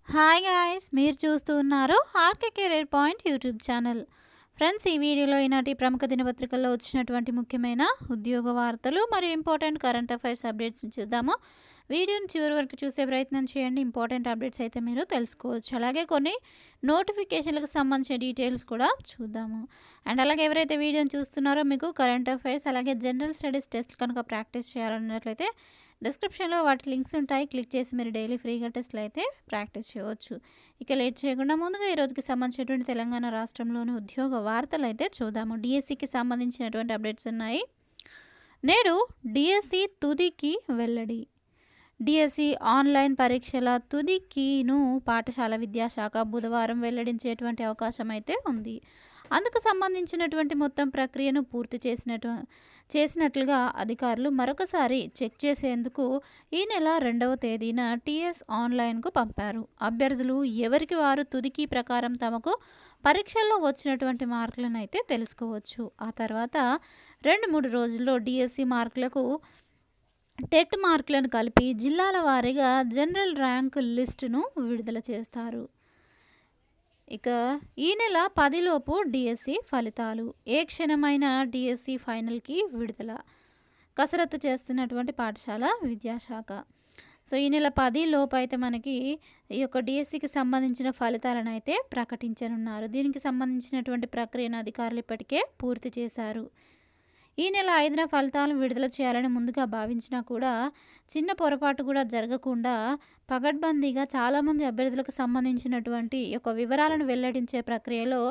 Hi guys, మీరు చూస్తూ ఉన్నారు RK career point YouTube channel. Friends, ఈ వీడియోలో ఈనాటి ప్రముఖ దినపత్రికల్లో వచ్చినటువంటి ముఖ్యమైన ఉద్యోగ వార్తలు మరియు ఇంపార్టెంట్ కరెంట్ అఫైర్స్ అప్డేట్స్ని చూద్దాము. వీడియోని చివరి వరకు చూసే ప్రయత్నం చేయండి. ఇంపార్టెంట్ అప్డేట్స్ అయితే మీరు తెలుసుకోవచ్చు. అలాగే కొన్ని నోటిఫికేషన్లకు సంబంధించిన డీటెయిల్స్ కూడా చూద్దాము. అండ్ అలాగే ఎవరైతే వీడియోని చూస్తున్నారో మీకు కరెంట్ అఫైర్స్ అలాగే జనరల్ స్టడీస్ టెస్ట్ కనుక ప్రాక్టీస్ చేయాలన్నట్లయితే డిస్క్రిప్షన్లో వాటి లింక్స్ ఉంటాయి. క్లిక్ చేసి మీరు డైలీ ఫ్రీగా టెస్ట్లు అయితే ప్రాక్టీస్ చేయవచ్చు. ఇక లేట్ చేయకుండా ముందుగా ఈ రోజుకి సంబంధించినటువంటి తెలంగాణ రాష్ట్రంలోని ఉద్యోగ వార్తలు అయితే చూద్దాము. డిఎస్సికి సంబంధించినటువంటి అప్డేట్స్ ఉన్నాయి. నేడు డిఎస్సి తుదికి వెల్లడి. డిఎస్సి ఆన్లైన్ పరీక్షల తుదికిను పాఠశాల విద్యాశాఖ బుధవారం వెల్లడించేటువంటి అవకాశం అయితే ఉంది. అందుకు సంబంధించినటువంటి మొత్తం ప్రక్రియను పూర్తి చేసినట్లుగా అధికారులు మరొకసారి చెక్ చేసేందుకు ఈ నెల 2వ తేదీన టీఎస్ ఆన్లైన్కు పంపారు. అభ్యర్థులు ఎవరికి వారు తుదికి ప్రకారం తమకు పరీక్షల్లో వచ్చినటువంటి మార్కులను అయితే తెలుసుకోవచ్చు. ఆ తర్వాత 2-3 రోజుల్లో డిఎస్సి మార్కులకు టెట్ మార్కులను కలిపి జిల్లాల వారీగా జనరల్ ర్యాంకు లిస్టును విడుదల చేస్తారు. ఇక ఈ నెల 10 లోపు డిఎస్సి ఫలితాలు. ఏ క్షణమైన డిఎస్సి ఫైనల్కి విడుదల. కసరత్తు చేస్తున్నటువంటి పాఠశాల విద్యాశాఖ. సో ఈ నెల 10 లోపు అయితే మనకి ఈ యొక్క డిఎస్సికి సంబంధించిన ఫలితాలను అయితే ప్రకటించనున్నారు. దీనికి సంబంధించినటువంటి ప్రక్రియను అధికారులు ఇప్పటికే పూర్తి చేశారు. ఈ నెల 5న ఫలితాలను విడుదల చేయాలని ముందుగా భావించినా కూడా చిన్న పొరపాటు కూడా జరగకుండా పగడ్బందీగా చాలామంది అభ్యర్థులకు సంబంధించినటువంటి యొక్క వివరాలను వెల్లడించే ప్రక్రియలో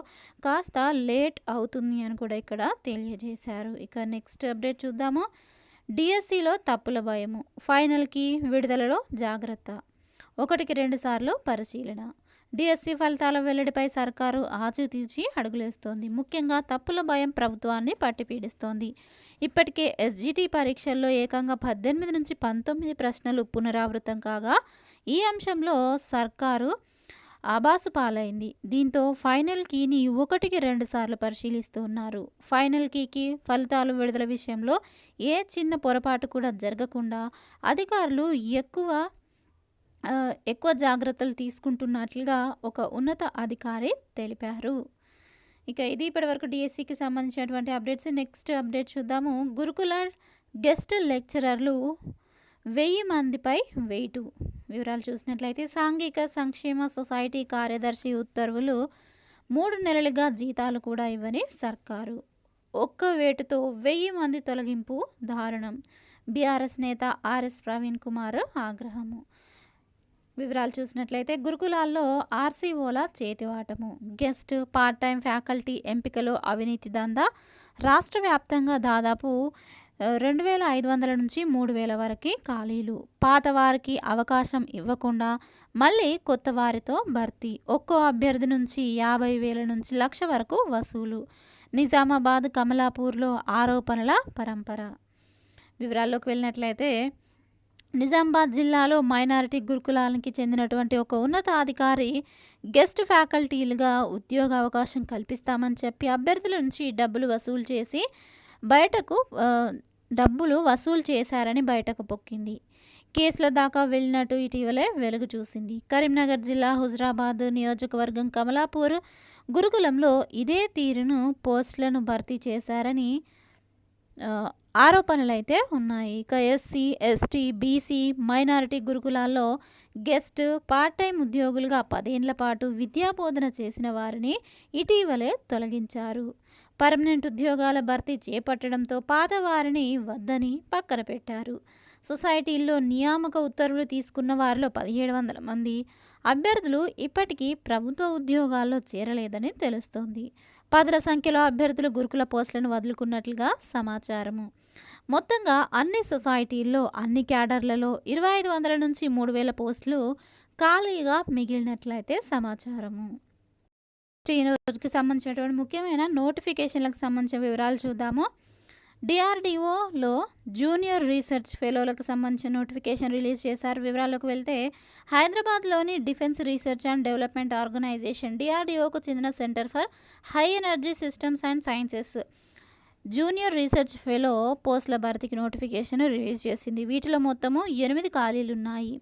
కాస్త లేట్ అవుతుంది అని కూడా ఇక్కడ తెలియజేశారు. ఇక నెక్స్ట్ అప్డేట్ చూద్దాము. డిఎస్సిలో తప్పుల భయము. ఫైనల్కి విడుదలలో జాగ్రత్త. 1-2 సార్లు పరిశీలన. డిఎస్సి ఫలితాల వెల్లడిపై సర్కారు ఆచితూచి అడుగులేస్తోంది. ముఖ్యంగా తప్పుల భయం ప్రభుత్వాన్ని పట్టిపీడిస్తోంది. ఇప్పటికే ఎస్జిటి పరీక్షల్లో ఏకంగా 18 నుంచి 19 ప్రశ్నలు పునరావృతం కాగా ఈ అంశంలో సర్కారు ఆబాసు పాలైంది. దీంతో ఫైనల్ కీని 1-2 సార్లు పరిశీలిస్తున్నారు. ఫైనల్ కీకి ఫలితాలు విడుదల విషయంలో ఏ చిన్న పొరపాటు కూడా జరగకుండా అధికారులు ఎక్కువ జాగ్రత్తలు తీసుకుంటున్నట్లుగా ఒక ఉన్నత అధికారి తెలిపారు. ఇక ఇది ఇప్పటివరకు డిఎస్సికి సంబంధించినటువంటి అప్డేట్స్. నెక్స్ట్ అప్డేట్ చూద్దాము. గురుకుల గెస్ట్ లెక్చరర్లు 1000 మందిపై వేటు. వివరాలు చూసినట్లయితే సాంఘిక సంక్షేమ సొసైటీ కార్యదర్శి ఉత్తర్వులు 3 నెలలుగా జీతాలు కూడా ఇవ్వని సర్కారు. ఒక్క వేటుతో 1000 మంది తొలగింపు దారుణం. బీఆర్ఎస్ నేత ఆర్ఎస్ ప్రవీణ్ కుమార్ ఆగ్రహము. వివరాలు చూసినట్లయితే గురుకులాల్లో ఆర్సీఓల చేతివాటము. గెస్ట్ పార్ట్ టైం ఫ్యాకల్టీ ఎంపికలో అవినీతి దందా. రాష్ట్ర వ్యాప్తంగా దాదాపు 2500 నుంచి 3000 వరకు ఖాళీలు. పాత వారికి అవకాశం ఇవ్వకుండా మళ్ళీ కొత్త వారితో భర్తీ. ఒక్కో అభ్యర్థి నుంచి 50,000 నుంచి 1,00,000 వరకు వసూలు. నిజామాబాద్ కమలాపూర్లో ఆరోపణల పరంపర. వివరాల్లోకి వెళ్ళినట్లయితే నిజామాబాద్ జిల్లాలో మైనారిటీ గురుకులానికి చెందినటువంటి ఒక ఉన్నతాధికారి గెస్ట్ ఫ్యాకల్టీలుగా ఉద్యోగ అవకాశం కల్పిస్తామని చెప్పి అభ్యర్థుల నుంచి డబ్బులు వసూలు చేశారని బయటకు పొక్కింది. కేసుల దాకా వెళ్ళినట్టు ఇటీవలే వెలుగు చూసింది. కరీంనగర్ జిల్లా హుజరాబాద్ నియోజకవర్గం కమలాపూర్ గురుకులంలో ఇదే తీరును పోస్టులను భర్తీ చేశారని ఆరోపణలైతే ఉన్నాయి. ఇక ఎస్సీ, ఎస్టీ, బీసీ, మైనారిటీ గురుకులాల్లో గెస్ట్ పార్ట్ టైం ఉద్యోగులుగా 10 ఏళ్ల పాటు విద్యాబోధన చేసిన వారిని ఇటీవలే తొలగించారు. పర్మనెంట్ ఉద్యోగాల భర్తీ చేపట్టడంతో పాత వారిని వద్దని పక్కన పెట్టారు. సొసైటీల్లో నియామక ఉత్తర్వులు తీసుకున్న వారిలో 1700 మంది అభ్యర్థులు ఇప్పటికీ ప్రభుత్వ ఉద్యోగాల్లో చేరలేదని తెలుస్తోంది. 10ల సంఖ్యలో అభ్యర్థులు గురుకుల పోస్టులను వదులుకున్నట్లుగా సమాచారము. మొత్తంగా అన్ని సొసైటీల్లో అన్ని క్యాడర్లలో 2500 నుంచి 3000 పోస్టులు ఖాళీగా మిగిలినట్లయితే సమాచారము. ఈ రోజుకి సంబంధించినటువంటి ముఖ్యమైన నోటిఫికేషన్లకు సంబంధించిన వివరాలు చూద్దాము. డిఆర్డిఓలో జూనియర్ రీసెర్చ్ ఫెలోలకు సంబంధించిన నోటిఫికేషన్ రిలీజ్ చేశారు. వివరాల్లోకి వెళ్తే హైదరాబాద్లోని defence research and development organisation డిఆర్డిఓకు చెందిన centre for high energy systems and sciences junior research fellow పోస్టుల భర్తీకి నోటిఫికేషన్ రిలీజ్ చేసింది. వీటిలో మొత్తము 8 ఖాళీలు ఉన్నాయి.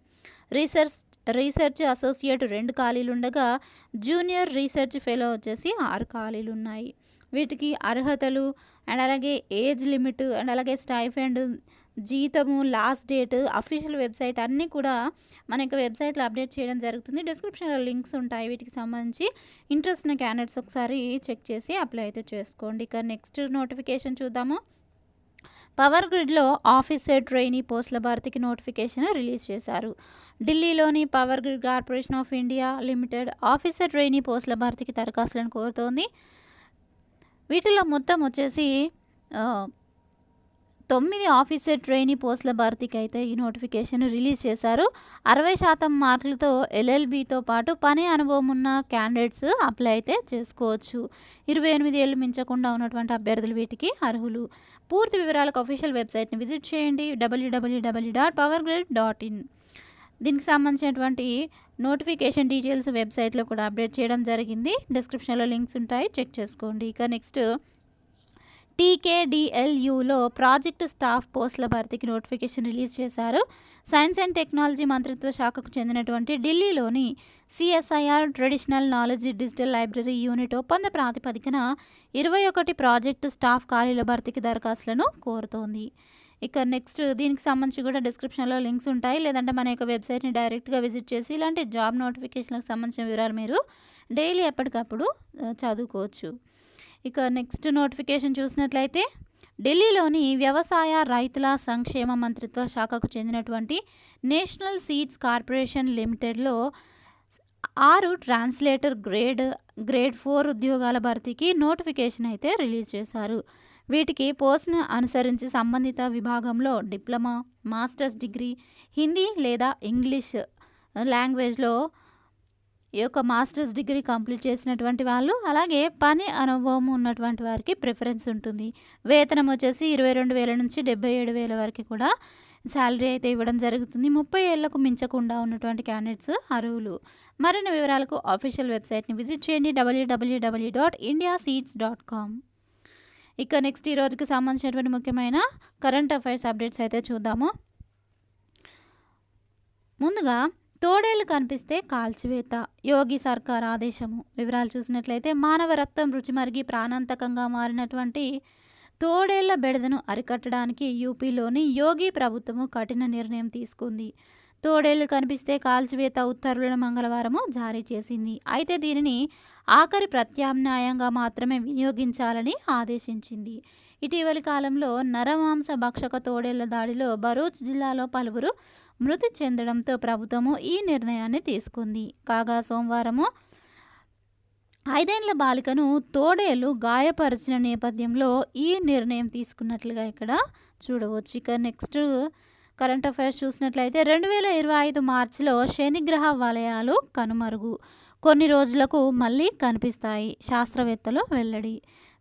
రీసెర్చ్ రీసెర్చ్ అసోసియేట్ 2 ఖాళీలుండగా జూనియర్ రీసెర్చ్ ఫెలో వచ్చేసి 6 ఖాళీలున్నాయి. వీటికి అర్హతలు అండ్ అలాగే ఏజ్ లిమిట్ అండ్ అలాగే స్టైఫండ్, జీతము, లాస్ట్ డేట్, అఫీషియల్ వెబ్సైట్ అన్నీ కూడా మనకి వెబ్సైట్లో అప్డేట్ చేయడం జరుగుతుంది. డిస్క్రిప్షన్లో లింక్స్ ఉంటాయి. వీటికి సంబంధించి ఇంట్రెస్ట్ ఉన్న క్యాండిడేట్స్ ఒకసారి చెక్ చేసి అప్లై అయితే చేసుకోండి. ఇక నెక్స్ట్ నోటిఫికేషన్ చూద్దాము. పవర్ గ్రిడ్లో ఆఫీసర్ ట్రైనీ పోస్టుల భర్తీకి నోటిఫికేషన్ రిలీజ్ చేశారు. ఢిల్లీలోని power grid corporation of India limited officer trainee పోస్టుల భర్తీకి దరఖాస్తులను కోరుతోంది. వీటిలో మొత్తం వచ్చేసి 9 ఆఫీసర్ ట్రైనీ పోస్టుల భర్తీకి అయితే ఈ నోటిఫికేషన్ రిలీజ్ చేశారు. 60% మార్కులతో LLBతో పాటు పని అనుభవం ఉన్న క్యాండిడేట్స్ అప్లై అయితే చేసుకోవచ్చు. 28 ఏళ్ళు మించకుండా ఉన్నటువంటి అభ్యర్థులు వీటికి అర్హులు. పూర్తి వివరాలకు అఫీషియల్ వెబ్సైట్ని విజిట్ చేయండి, www.powergrid.in. దీనికి సంబంధించినటువంటి నోటిఫికేషన్ డీటెయిల్స్ వెబ్సైట్లో కూడా అప్డేట్ చేయడం జరిగింది. డిస్క్రిప్షన్లో లింక్స్ ఉంటాయి, చెక్ చేసుకోండి. ఇక నెక్స్ట్ TKDLUలో ప్రాజెక్టు స్టాఫ్ పోస్టుల భర్తీకి నోటిఫికేషన్ రిలీజ్ చేశారు. సైన్స్ అండ్ టెక్నాలజీ మంత్రిత్వ శాఖకు చెందినటువంటి ఢిల్లీలోని CSIR traditional knowledge digital library unit ఒప్పంద ప్రాతిపదికన 21 ప్రాజెక్టు స్టాఫ్ ఖాళీల భర్తీకి దరఖాస్తులను కోరుతోంది. ఇక నెక్స్ట్ దీనికి సంబంధించి కూడా డిస్క్రిప్షన్లో లింక్స్ ఉంటాయి, లేదంటే మన యొక్క వెబ్సైట్ని డైరెక్ట్గా విజిట్ చేసి ఇలాంటి జాబ్ నోటిఫికేషన్లకు సంబంధించిన వివరాలు మీరు డైలీ ఎప్పటికప్పుడు చదువుకోవచ్చు. ఇక నెక్స్ట్ నోటిఫికేషన్ చూసినట్లయితే ఢిల్లీలోని వ్యవసాయ రైతుల సంక్షేమ మంత్రిత్వ శాఖకు చెందినటువంటి నేషనల్ సీడ్స్ కార్పొరేషన్ లిమిటెడ్లో 6 ట్రాన్స్లేటర్ గ్రేడ్ 4 ఉద్యోగాల భర్తీకి నోటిఫికేషన్ అయితే రిలీజ్ చేశారు. వీటికి పోస్ట్ను అనుసరించి సంబంధిత విభాగంలో డిప్లొమా, మాస్టర్స్ డిగ్రీ, హిందీ లేదా ఇంగ్లీష్ లాంగ్వేజ్లో ఈ యొక్క మాస్టర్స్ డిగ్రీ కంప్లీట్ చేసినటువంటి వాళ్ళు, అలాగే పని అనుభవం ఉన్నటువంటి వారికి ప్రిఫరెన్స్ ఉంటుంది. వేతనం వచ్చేసి 22,000 నుంచి 77,000 వరకు కూడా శాలరీ అయితే ఇవ్వడం జరుగుతుంది. 30 ఏళ్లకు మించకుండా ఉన్నటువంటి క్యాండిడేట్స్ అర్హులు. మరిన్ని వివరాలకు అఫీషియల్ వెబ్సైట్ని విజిట్ చేయండి, www.indiaseeds.com. ఇక నెక్స్ట్ ఈ రోజుకి సంబంధించినటువంటి ముఖ్యమైన కరెంట్ అఫైర్స్ అప్డేట్స్ అయితే చూద్దాము. ముందుగా తోడేళ్లు కనిపిస్తే కాల్చివేత, యోగి సర్కార్ ఆదేశము. వివరాలు చూసినట్లయితే మానవ రక్తం రుచి మరిగి ప్రాణాంతకంగా మారినటువంటి తోడేళ్ల బెడదను అరికట్టడానికి యూపీలోని యోగి ప్రభుత్వము కఠిన నిర్ణయం తీసుకుంది. తోడేళ్లు కనిపిస్తే కాల్చివేత ఉత్తర్వులను మంగళవారము జారీ చేసింది. అయితే దీనిని ఆఖరి ప్రత్యామ్నాయంగా మాత్రమే వినియోగించాలని ఆదేశించింది. ఇటీవలి కాలంలో నరమాంస భక్షక తోడేళ్ల దాడిలో భరూచ్ జిల్లాలో పలువురు మృతి చెందడంతో ప్రభుత్వము ఈ నిర్ణయాన్ని తీసుకుంది. కాగా సోమవారము 5 ఏళ్ల బాలికను తోడేళ్లు గాయపరిచిన నేపథ్యంలో ఈ నిర్ణయం తీసుకున్నట్లుగా ఇక్కడ చూడవచ్చు. ఇక నెక్స్ట్ కరెంట్ అఫైర్స్ చూసినట్లయితే 2025 మార్చిలో శనిగ్రహ వలయాలు కనుమరుగు, కొన్ని రోజులకు మళ్ళీ కనిపిస్తాయి, శాస్త్రవేత్తలు వెల్లడి.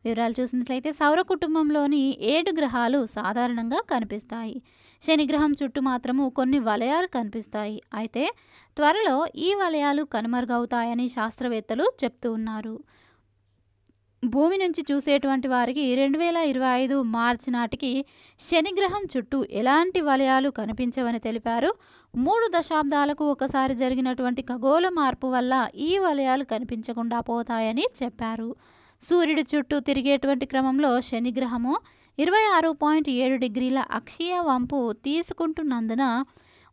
వివరాలు చూసినట్లయితే సౌర కుటుంబంలోని 7 గ్రహాలు సాధారణంగా కనిపిస్తాయి. శనిగ్రహం చుట్టూ మాత్రము కొన్ని వలయాలు కనిపిస్తాయి. అయితే త్వరలో ఈ వలయాలు కనుమరుగవుతాయని శాస్త్రవేత్తలు చెప్తూ ఉన్నారు. భూమి నుంచి చూసేటువంటి వారికి 2025 మార్చి నాటికి శనిగ్రహం చుట్టూ ఎలాంటి వలయాలు కనిపించవని తెలిపారు. 3 దశాబ్దాలకు ఒకసారి జరిగినటువంటి ఖగోళ మార్పు వల్ల ఈ వలయాలు కనిపించకుండా పోతాయని చెప్పారు. సూర్యుడి చుట్టూ తిరిగేటువంటి క్రమంలో శనిగ్రహము 26.7 డిగ్రీల అక్షీయ వంపు తీసుకుంటున్నందున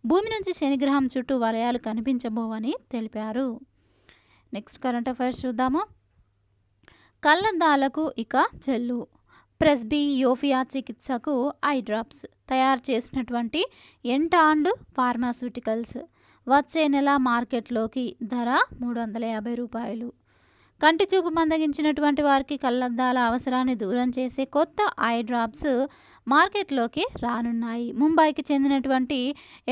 భూమి నుంచి శనిగ్రహం చుట్టూ వలయాలు కనిపించబోవని తెలిపారు. నెక్స్ట్ కరెంట్ అఫైర్స్ చూద్దాము. కళ్ళద్దాలకు ఇక చెల్లు, ప్రెస్బియోఫియా చికిత్సకు ఐ డ్రాప్స్ తయారు చేసినటువంటి ఎంటాండ్ ఫార్మాస్యూటికల్స్ వచ్చే నెల మార్కెట్లోకి ధర ₹350. కంటి చూపు మందగించినటువంటి వారికి కళ్ళద్దాల అవసరాన్ని దూరం చేసే కొత్త ఐ డ్రాప్స్ మార్కెట్లోకి రానున్నాయి. ముంబైకి చెందినటువంటి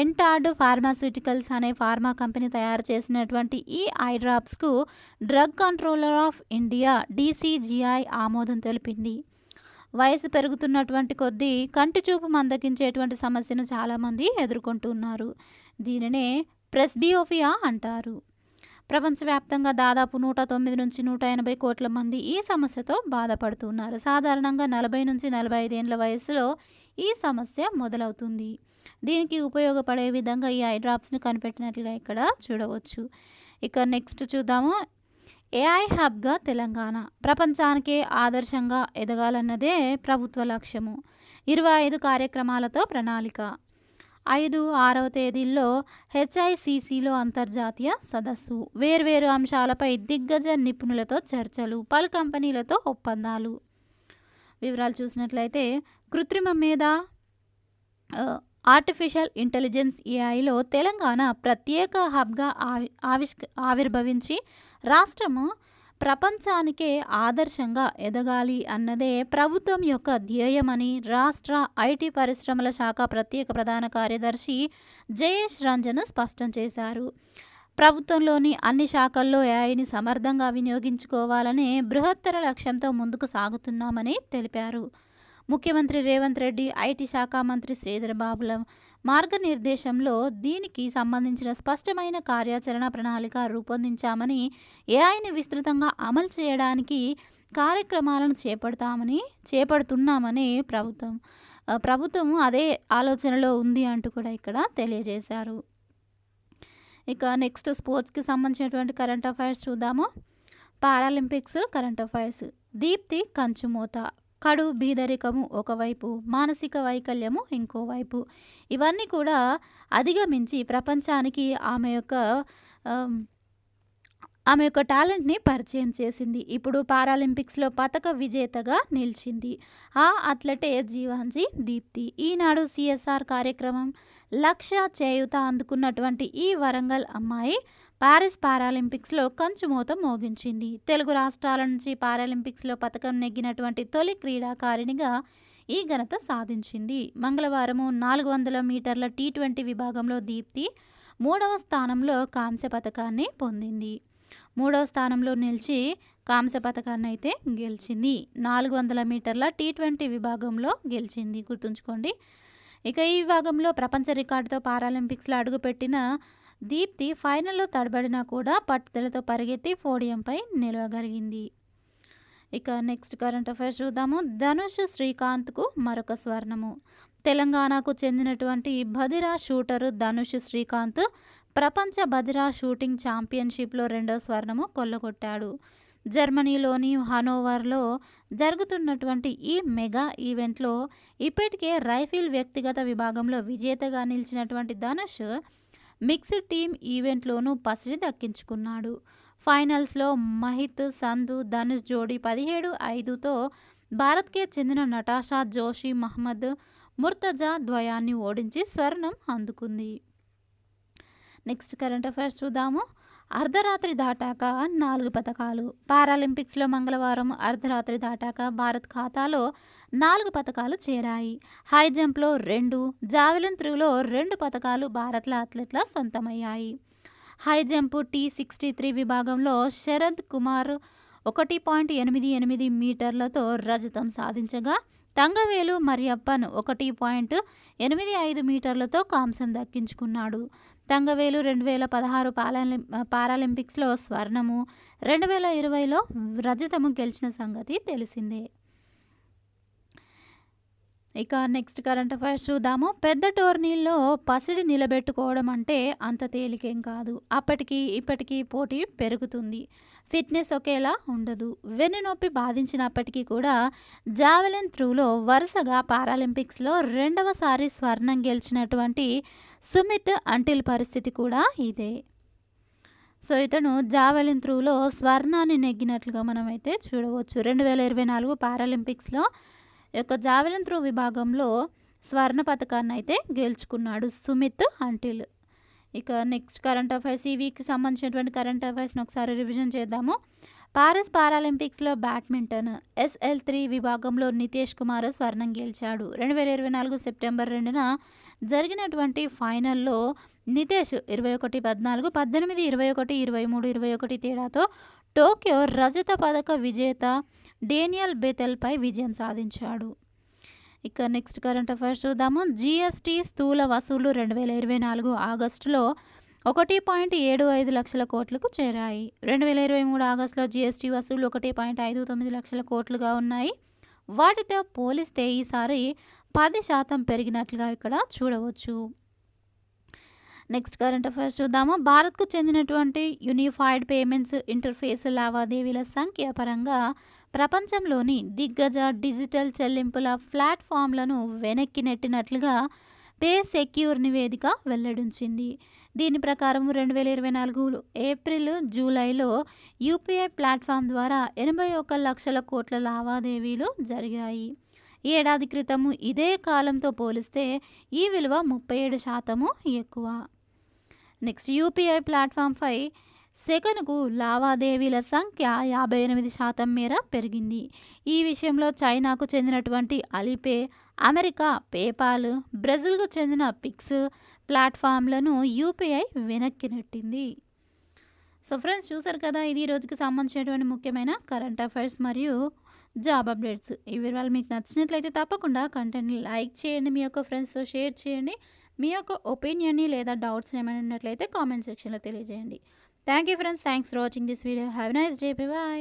ఎంటార్డ్ ఫార్మాస్యూటికల్స్ అనే ఫార్మా కంపెనీ తయారు చేసినటువంటి ఈ ఐ డ్రాప్స్కు drug controller of India DCGI ఆమోదం తెలిపింది. వయసు పెరుగుతున్నటువంటి కొద్దీ కంటి చూపు మందగించేటువంటి సమస్యను చాలామంది ఎదుర్కొంటున్నారు. దీనినే ప్రెస్బియోఫియా అంటారు. ప్రపంచవ్యాప్తంగా దాదాపు 109 నుంచి 180 కోట్ల మంది ఈ సమస్యతో బాధపడుతున్నారు. సాధారణంగా 40 నుంచి 45 ఏండ్ల వయసులో ఈ సమస్య మొదలవుతుంది. దీనికి ఉపయోగపడే విధంగా ఈ ఐ డ్రాప్స్‌ని కనిపెట్టినట్లుగా ఇక్కడ చూడవచ్చు. ఇక నెక్స్ట్ చూద్దాము. ఏఐ హబ్‌గా తెలంగాణ ప్రపంచానికే ఆదర్శంగా ఎదగాలన్నదే ప్రభుత్వ లక్ష్యము. 25 కార్యక్రమాలతో ప్రణాళిక. 5, 6వ తేదీల్లో హెచ్ఐసిసిలో అంతర్జాతీయ సదస్సు. వేర్వేరు అంశాలపై దిగ్గజ నిపుణులతో చర్చలు. పలు కంపెనీలతో ఒప్పందాలు. వివరాలు చూసినట్లయితే కృత్రిమ మేధ ఆర్టిఫిషియల్ ఇంటెలిజెన్స్ ఏఐలో తెలంగాణ ప్రత్యేక హబ్గా ఆవిర్భవించి రాష్ట్రము ప్రపంచానికే ఆదర్శంగా ఎదగాలి అన్నదే ప్రభుత్వం యొక్క ధ్యేయమని రాష్ట్ర ఐటీ పరిశ్రమల శాఖ ప్రత్యేక ప్రధాన కార్యదర్శి జయేష్ రంజన్ స్పష్టం చేశారు. ప్రభుత్వంలోని అన్ని శాఖల్లో ఏఐని సమర్థంగా వినియోగించుకోవాలనే బృహత్తర లక్ష్యంతో ముందుకు సాగుతున్నామని తెలిపారు. ముఖ్యమంత్రి రేవంత్ రెడ్డి, ఐటీ శాఖ మంత్రి శ్రీధర్ బాబుల మార్గనిర్దేశంలో దీనికి సంబంధించిన స్పష్టమైన కార్యాచరణ ప్రణాళిక రూపొందించామని, ఏఐని విస్తృతంగా అమలు చేయడానికి కార్యక్రమాలను చేపడుతున్నామని ప్రభుత్వం అదే ఆలోచనలో ఉంది అంటూ కూడా ఇక్కడ తెలియజేశారు. ఇక నెక్స్ట్ స్పోర్ట్స్కి సంబంధించినటువంటి కరెంట్ అఫైర్స్ చూద్దాము. Paralympics current affairs. దీప్తి కంచుమోత, కడు బీదరికము ఒకవైపు, మానసిక వైకల్యము ఇంకోవైపు. ఇవన్నీ కూడా అధిగమించి ప్రపంచానికి ఆమె యొక్క టాలెంట్ని పరిచయం చేసింది. ఇప్పుడు పారాలింపిక్స్లో పతక విజేతగా నిలిచింది. ఆ అథ్లెటే జీవాంజీ దీప్తి. ఈనాడు సిఎస్ఆర్ కార్యక్రమం లక్ష్య చేయూత అందుకున్నటువంటి ఈ వరంగల్ అమ్మాయి పారిస్ పారాలింపిక్స్లో కంచుమోత మోగించింది. తెలుగు రాష్ట్రాల నుంచి పారాలింపిక్స్లో పతకం నెగ్గినటువంటి తొలి క్రీడాకారిణిగా ఈ ఘనత సాధించింది. మంగళవారము 400 మీటర్ల T20 విభాగంలో దీప్తి 3వ స్థానంలో కాంస్య పతకాన్ని పొందింది. 3వ స్థానంలో నిలిచి కాంస్య పతకాన్ని అయితే గెలిచింది. 400 మీటర్ల T20 విభాగంలో గెలిచింది, గుర్తుంచుకోండి. ఇక ఈ విభాగంలో ప్రపంచ రికార్డుతో పారాలింపిక్స్లో అడుగుపెట్టిన దీప్తి ఫైనల్లో తడబడినా కూడా పట్టుదలతో పరిగెత్తి పోడియంపై నిలవగలిగింది. ఇక నెక్స్ట్ కరెంట్ అఫైర్స్ చూద్దాము. ధనుష్ శ్రీకాంత్కు మరొక స్వర్ణము. తెలంగాణకు చెందినటువంటి బధిరా షూటరు ధనుష్ శ్రీకాంత్ ప్రపంచ బధిరా షూటింగ్ ఛాంపియన్షిప్లో 2వ స్వర్ణము కొల్లగొట్టాడు. జర్మనీలోని హనోవర్లో జరుగుతున్నటువంటి ఈ మెగా ఈవెంట్లో ఇప్పటికే రైఫిల్ వ్యక్తిగత విభాగంలో విజేతగా నిలిచినటువంటి ధనుష్ మిక్స్డ్ టీమ్ ఈవెంట్లోనూ పసిడి దక్కించుకున్నాడు. ఫైనల్స్లో మహిత్ సంధు ధనుష్ జోడీ 17-5తో భారత్కే చెందిన నటాషా జోషి మహ్మద్ ముర్తజా ద్వయాన్ని ఓడించి స్వర్ణం అందుకుంది. నెక్స్ట్ కరెంట్ అఫైర్స్ చూద్దాము. అర్ధరాత్రి దాటాక 4 పతకాలు. పారాలింపిక్స్లో మంగళవారం అర్ధరాత్రి దాటాక భారత్ ఖాతాలో 4 పతకాలు చేరాయి. హై జంప్లో 2, జావెలిన్ త్రోలో 2 పతకాలు భారత్ల అథ్లెట్ల సొంతమయ్యాయి. హై జంప్ T63 విభాగంలో శరద్ కుమార్ 1.88 మీటర్లతో రజతం సాధించగా తంగవేలు మరియప్పన్ 1.85 మీటర్లతో కాంస్యం దక్కించుకున్నాడు. తంగవేలు 2016 పారాలింపిక్స్లో స్వర్ణము, 2020లో రజతము గెలిచిన సంగతి తెలిసిందే. ఇక నెక్స్ట్ కరెంట్ అఫైర్స్ చూద్దాము. పెద్ద టోర్నీల్లో పసిడి నిలబెట్టుకోవడం అంటే అంత తేలికేం కాదు. ఇప్పటికీ పోటీ పెరుగుతుంది. ఫిట్నెస్ ఒకేలా ఉండదు. వెన్నునొప్పి బాధించినప్పటికీ కూడా జావెలిన్ త్రోలో వరుసగా పారాలింపిక్స్లో 2వసారి స్వర్ణం గెలిచినటువంటి సుమిత్ అంటిల్ పరిస్థితి కూడా ఇదే. సో ఇతను జావెలిన్ త్రోలో స్వర్ణాన్ని నెగ్గినట్లుగా మనమైతే చూడవచ్చు. 2024 పారాలింపిక్స్లో యొక్క జావెలిన్ త్రో విభాగంలో స్వర్ణ పతకాన్ని అయితే గెలుచుకున్నాడు సుమిత్ అంటిల్. ఇక నెక్స్ట్ కరెంట్ అఫైర్స్, ఈ వీక్కి సంబంధించినటువంటి కరెంట్ అఫైర్స్ని ఒకసారి రివిజన్ చేద్దాము. పారిస్ పారాలింపిక్స్లో బ్యాడ్మింటన్ SL3 విభాగంలో నితేష్ కుమార్ స్వర్ణం గెలిచాడు. 2024 సెప్టెంబర్ 2న జరిగినటువంటి ఫైనల్లో నితేష్ 21-14, 18, 21, 23, 21 తేడాతో టోక్యో రజత పథక విజేత డేనియల్ బెథెల్పై విజయం సాధించాడు. ఇక నెక్స్ట్ కరెంట్ అఫైర్స్ చూద్దాము. GST స్థూల వసూళ్లు 2024 ఆగస్టులో 1.75 లక్షల కోట్లకు చేరాయి. 2023 ఆగస్టులో జీఎస్టీ వసూళ్లు 1.59 లక్షల కోట్లుగా ఉన్నాయి. వాటితో పోలిస్తే ఈసారి 10% పెరిగినట్లుగా ఇక్కడ చూడవచ్చు. నెక్స్ట్ కరెంట్ అఫైర్స్ చూద్దాము. భారత్కు చెందినటువంటి యూనిఫైడ్ పేమెంట్స్ ఇంటర్ఫేస్ లావాదేవీల సంఖ్య పరంగా ప్రపంచంలోని దిగ్గజ డిజిటల్ చెల్లింపుల ప్లాట్ఫామ్లను వెనక్కి నెట్టినట్లుగా పే సెక్యూర్ నివేదిక వెల్లడించింది. దీని ప్రకారం 2024 ఏప్రిల్ జూలైలో యూపీఐ ప్లాట్ఫామ్ ద్వారా 81 లక్షల కోట్ల లావాదేవీలు జరిగాయి. ఏడాది క్రితము ఇదే కాలంతో పోలిస్తే ఈ విలువ 37% ఎక్కువ. నెక్స్ట్ యూపీఐ ప్లాట్ఫామ్పై సెకనుకు లావాదేవీల సంఖ్య 58% మేర పెరిగింది. ఈ విషయంలో చైనాకు చెందినటువంటి అలీపే, అమెరికా పేపాల్, బ్రెజిల్కు చెందిన పిక్స్ ప్లాట్ఫామ్లను యూపీఐ వెనక్కి నెట్టింది. సో ఫ్రెండ్స్, చూసారు కదా, ఇది ఈ రోజుకి సంబంధించినటువంటి ముఖ్యమైన కరెంట్ అఫైర్స్ మరియు జాబ్ అప్డేట్స్. ఈ వివరాలు మీకు నచ్చినట్లయితే తప్పకుండా కంటెంట్ని లైక్ చేయండి, మీ యొక్క ఫ్రెండ్స్తో షేర్ చేయండి. మీ యొక్క ఒపీనియన్ని లేదా డౌట్స్ ఏమైనా ఉన్నట్లయితే కామెంట్ సెక్షన్లో తెలియజేయండి. Thank you friends, thanks for watching this video. Have a nice day. By.